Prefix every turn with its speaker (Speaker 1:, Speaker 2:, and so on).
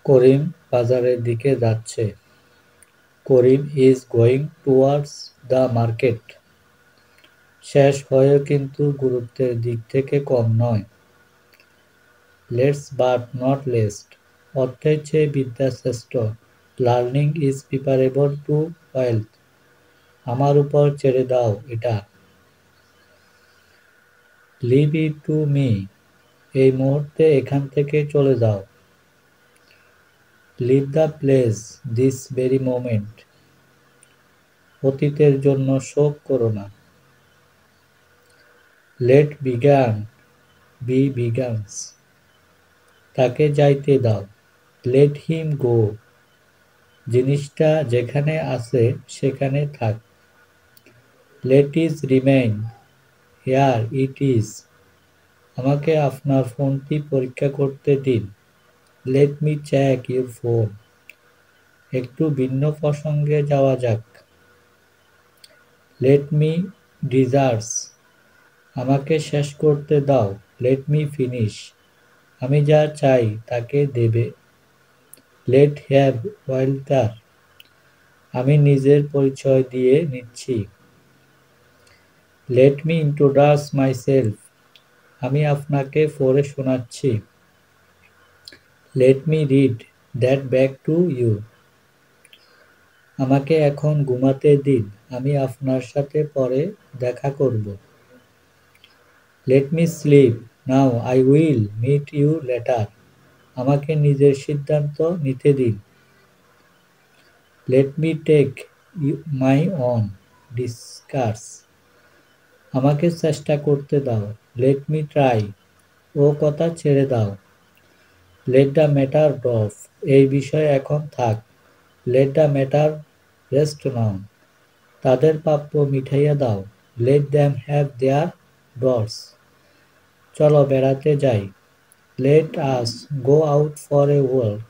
Speaker 1: করিম বাজারের দিকে যাচ্ছে। Karim is going towards the market. শেষ হয়েও কিন্তু গুরুত্বের দিক থেকে কম নয়। Let's but not least. অর্থের চেয়ে বিদ্যা শ্রেষ্ঠ। Learning is preferable to wealth. আমার উপর ছেড়ে দাও এটা। Leave it to me. এই মুহূর্তে এখান থেকে চলে যাও। Leave the place this very moment. অতীতের জন্য শোক করো না। Let bygone be bygones. তাকে যাইতে দাও। Let him go. জিনিসটা যেখানে আছে সেখানে থাক। Let is remain here it is. আমাকে আপনার ফোনটি পরীক্ষা করতে দিন। Let me check your phone. একটু ভিন্ন প্রসঙ্গে যাওয়া যাক। Let me desserts. আমাকে শেষ করতে দাও। Let me finish. আমি যা চাই তাকে দেবে। Let have welter. আমি নিজের পরিচয় দিয়ে নিচ্ছি। Let me introduce myself. আমি আপনাকে পড়ে শোনাচ্ছি। Let me read that back to you. আমাকে এখন ঘুমাতে দিন। আমি আপনার সাথে পরে দেখা করব। Let me sleep now I will meet you later. আমাকে নিজের সিদ্ধান্ত নিতে দিন। Let me take my own discourse. আমাকে চেষ্টা করতে দাও। Let me try. ও কথা ছেড়ে দাও। Let the matter drop. এই বিষয় এখন থাক। Let the matter rest now. তাদের প্রাপ্য মিটাইয়া দাও। Let them have their dues. চলো বেড়াতে যাই। Let us go out for a walk.